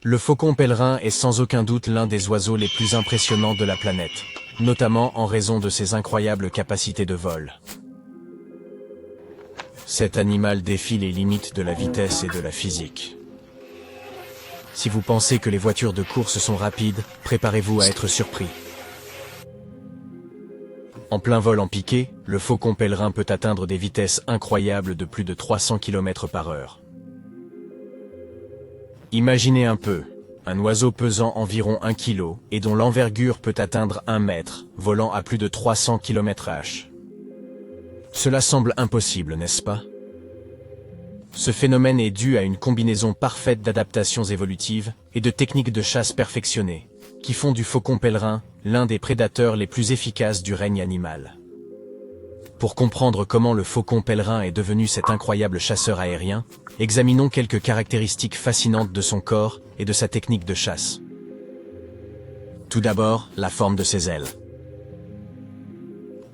Le faucon pèlerin est sans aucun doute l'un des oiseaux les plus impressionnants de la planète, notamment en raison de ses incroyables capacités de vol. Cet animal défie les limites de la vitesse et de la physique. Si vous pensez que les voitures de course sont rapides, préparez-vous à être surpris. En plein vol en piqué, le faucon pèlerin peut atteindre des vitesses incroyables de plus de 300 km/h. Imaginez un peu, un oiseau pesant environ 1 kg et dont l'envergure peut atteindre 1 mètre, volant à plus de 300 km/h. Cela semble impossible, n'est-ce pas? Ce phénomène est dû à une combinaison parfaite d'adaptations évolutives et de techniques de chasse perfectionnées, qui font du faucon pèlerin l'un des prédateurs les plus efficaces du règne animal. Pour comprendre comment le faucon pèlerin est devenu cet incroyable chasseur aérien, examinons quelques caractéristiques fascinantes de son corps et de sa technique de chasse. Tout d'abord, la forme de ses ailes.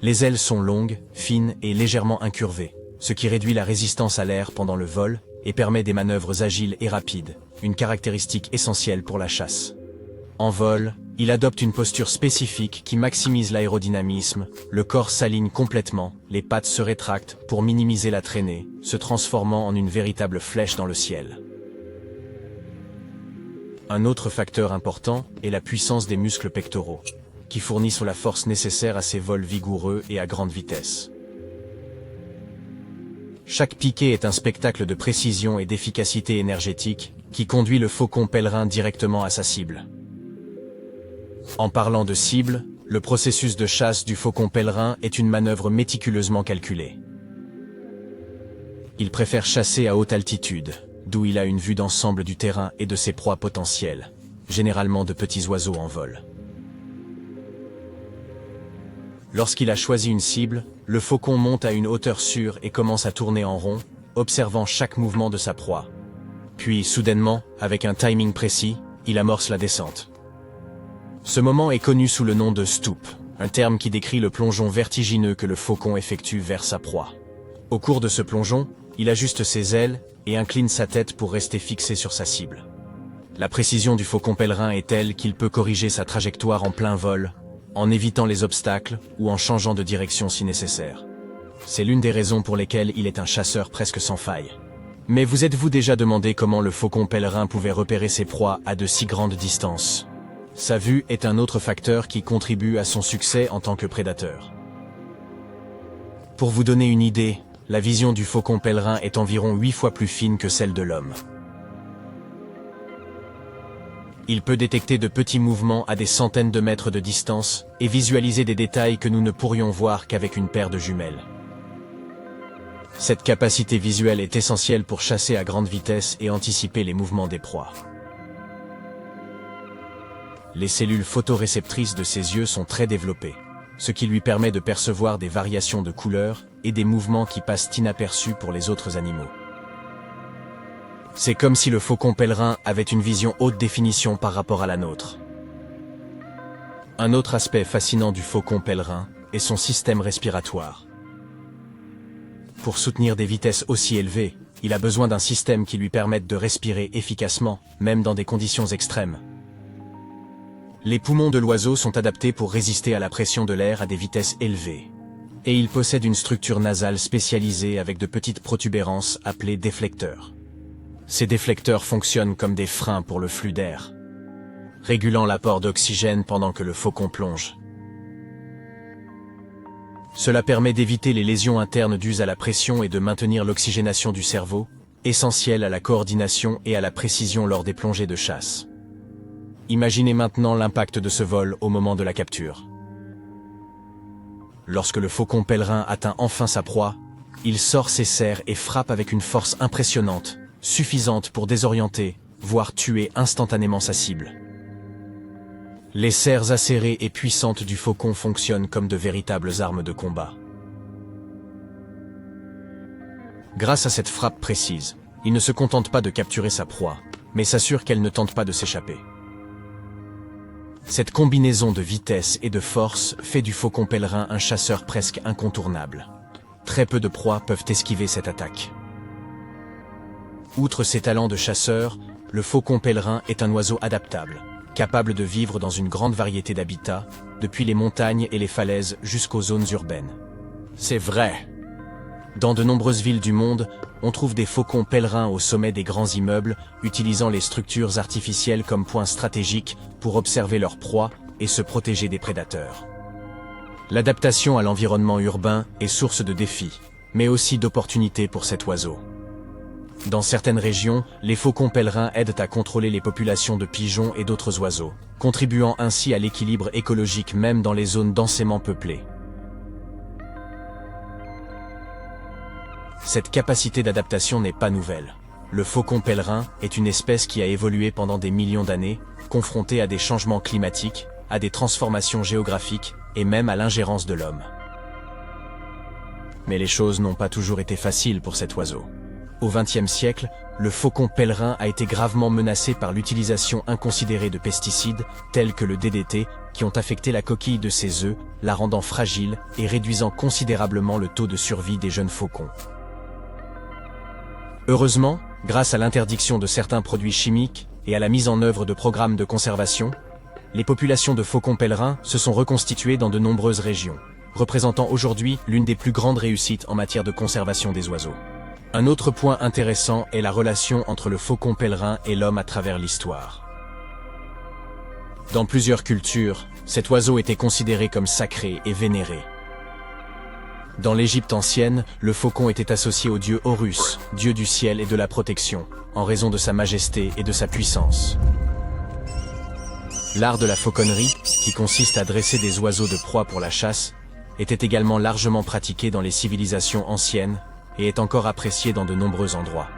Les ailes sont longues, fines et légèrement incurvées, ce qui réduit la résistance à l'air pendant le vol et permet des manœuvres agiles et rapides, une caractéristique essentielle pour la chasse. En vol, il adopte une posture spécifique qui maximise l'aérodynamisme, le corps s'aligne complètement, les pattes se rétractent pour minimiser la traînée, se transformant en une véritable flèche dans le ciel. Un autre facteur important est la puissance des muscles pectoraux, qui fournissent la force nécessaire à ces vols vigoureux et à grande vitesse. Chaque piqué est un spectacle de précision et d'efficacité énergétique qui conduit le faucon pèlerin directement à sa cible. En parlant de cible, le processus de chasse du faucon pèlerin est une manœuvre méticuleusement calculée. Il préfère chasser à haute altitude, d'où il a une vue d'ensemble du terrain et de ses proies potentielles, généralement de petits oiseaux en vol. Lorsqu'il a choisi une cible, le faucon monte à une hauteur sûre et commence à tourner en rond, observant chaque mouvement de sa proie. Puis, soudainement, avec un timing précis, il amorce la descente. Ce moment est connu sous le nom de stoop, un terme qui décrit le plongeon vertigineux que le faucon effectue vers sa proie. Au cours de ce plongeon, il ajuste ses ailes et incline sa tête pour rester fixé sur sa cible. La précision du faucon pèlerin est telle qu'il peut corriger sa trajectoire en plein vol, en évitant les obstacles ou en changeant de direction si nécessaire. C'est l'une des raisons pour lesquelles il est un chasseur presque sans faille. Mais vous êtes-vous déjà demandé comment le faucon pèlerin pouvait repérer ses proies à de si grandes distances? Sa vue est un autre facteur qui contribue à son succès en tant que prédateur. Pour vous donner une idée, la vision du faucon pèlerin est environ 8 fois plus fine que celle de l'homme. Il peut détecter de petits mouvements à des centaines de mètres de distance et visualiser des détails que nous ne pourrions voir qu'avec une paire de jumelles. Cette capacité visuelle est essentielle pour chasser à grande vitesse et anticiper les mouvements des proies. Les cellules photoréceptrices de ses yeux sont très développées, ce qui lui permet de percevoir des variations de couleurs et des mouvements qui passent inaperçus pour les autres animaux. C'est comme si le faucon pèlerin avait une vision haute définition par rapport à la nôtre. Un autre aspect fascinant du faucon pèlerin est son système respiratoire. Pour soutenir des vitesses aussi élevées, il a besoin d'un système qui lui permette de respirer efficacement, même dans des conditions extrêmes. Les poumons de l'oiseau sont adaptés pour résister à la pression de l'air à des vitesses élevées. Et il possède une structure nasale spécialisée avec de petites protubérances appelées déflecteurs. Ces déflecteurs fonctionnent comme des freins pour le flux d'air, régulant l'apport d'oxygène pendant que le faucon plonge. Cela permet d'éviter les lésions internes dues à la pression et de maintenir l'oxygénation du cerveau, essentielle à la coordination et à la précision lors des plongées de chasse. Imaginez maintenant l'impact de ce vol au moment de la capture. Lorsque le faucon pèlerin atteint enfin sa proie, il sort ses serres et frappe avec une force impressionnante, suffisante pour désorienter, voire tuer instantanément sa cible. Les serres acérées et puissantes du faucon fonctionnent comme de véritables armes de combat. Grâce à cette frappe précise, il ne se contente pas de capturer sa proie, mais s'assure qu'elle ne tente pas de s'échapper. Cette combinaison de vitesse et de force fait du faucon pèlerin un chasseur presque incontournable. Très peu de proies peuvent esquiver cette attaque. Outre ses talents de chasseur, le faucon pèlerin est un oiseau adaptable, capable de vivre dans une grande variété d'habitats, depuis les montagnes et les falaises jusqu'aux zones urbaines. C'est vrai! Dans de nombreuses villes du monde, on trouve des faucons pèlerins au sommet des grands immeubles, utilisant les structures artificielles comme points stratégiques pour observer leurs proies et se protéger des prédateurs. L'adaptation à l'environnement urbain est source de défis, mais aussi d'opportunités pour cet oiseau. Dans certaines régions, les faucons pèlerins aident à contrôler les populations de pigeons et d'autres oiseaux, contribuant ainsi à l'équilibre écologique même dans les zones densément peuplées. Cette capacité d'adaptation n'est pas nouvelle. Le faucon pèlerin est une espèce qui a évolué pendant des millions d'années, confrontée à des changements climatiques, à des transformations géographiques et même à l'ingérence de l'homme. Mais les choses n'ont pas toujours été faciles pour cet oiseau. Au XXe siècle, le faucon pèlerin a été gravement menacé par l'utilisation inconsidérée de pesticides, tels que le DDT, qui ont affecté la coquille de ses œufs, la rendant fragile et réduisant considérablement le taux de survie des jeunes faucons. Heureusement, grâce à l'interdiction de certains produits chimiques et à la mise en œuvre de programmes de conservation, les populations de faucons pèlerins se sont reconstituées dans de nombreuses régions, représentant aujourd'hui l'une des plus grandes réussites en matière de conservation des oiseaux. Un autre point intéressant est la relation entre le faucon pèlerin et l'homme à travers l'histoire. Dans plusieurs cultures, cet oiseau était considéré comme sacré et vénéré. Dans l'Égypte ancienne, le faucon était associé au dieu Horus, dieu du ciel et de la protection, en raison de sa majesté et de sa puissance. L'art de la fauconnerie, qui consiste à dresser des oiseaux de proie pour la chasse, était également largement pratiqué dans les civilisations anciennes et est encore apprécié dans de nombreux endroits.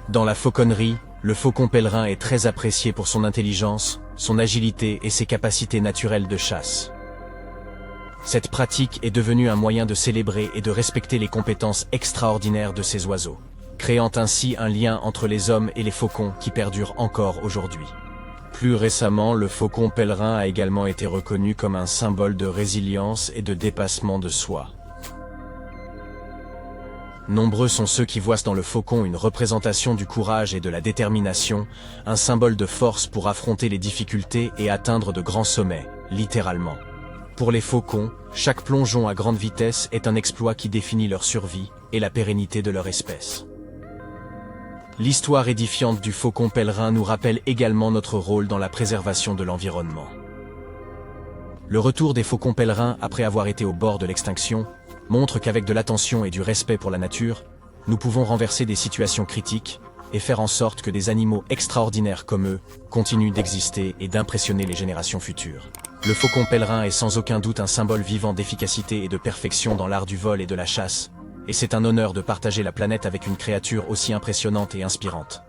Dans la fauconnerie, le faucon pèlerin est très apprécié pour son intelligence, son agilité et ses capacités naturelles de chasse. Cette pratique est devenue un moyen de célébrer et de respecter les compétences extraordinaires de ces oiseaux, créant ainsi un lien entre les hommes et les faucons qui perdure encore aujourd'hui. Plus récemment, le faucon pèlerin a également été reconnu comme un symbole de résilience et de dépassement de soi. Nombreux sont ceux qui voient dans le faucon une représentation du courage et de la détermination, un symbole de force pour affronter les difficultés et atteindre de grands sommets, littéralement. Pour les faucons, chaque plongeon à grande vitesse est un exploit qui définit leur survie et la pérennité de leur espèce. L'histoire édifiante du faucon pèlerin nous rappelle également notre rôle dans la préservation de l'environnement. Le retour des faucons pèlerins après avoir été au bord de l'extinction montre qu'avec de l'attention et du respect pour la nature, nous pouvons renverser des situations critiques et faire en sorte que des animaux extraordinaires comme eux continuent d'exister et d'impressionner les générations futures. Le faucon pèlerin est sans aucun doute un symbole vivant d'efficacité et de perfection dans l'art du vol et de la chasse, et c'est un honneur de partager la planète avec une créature aussi impressionnante et inspirante.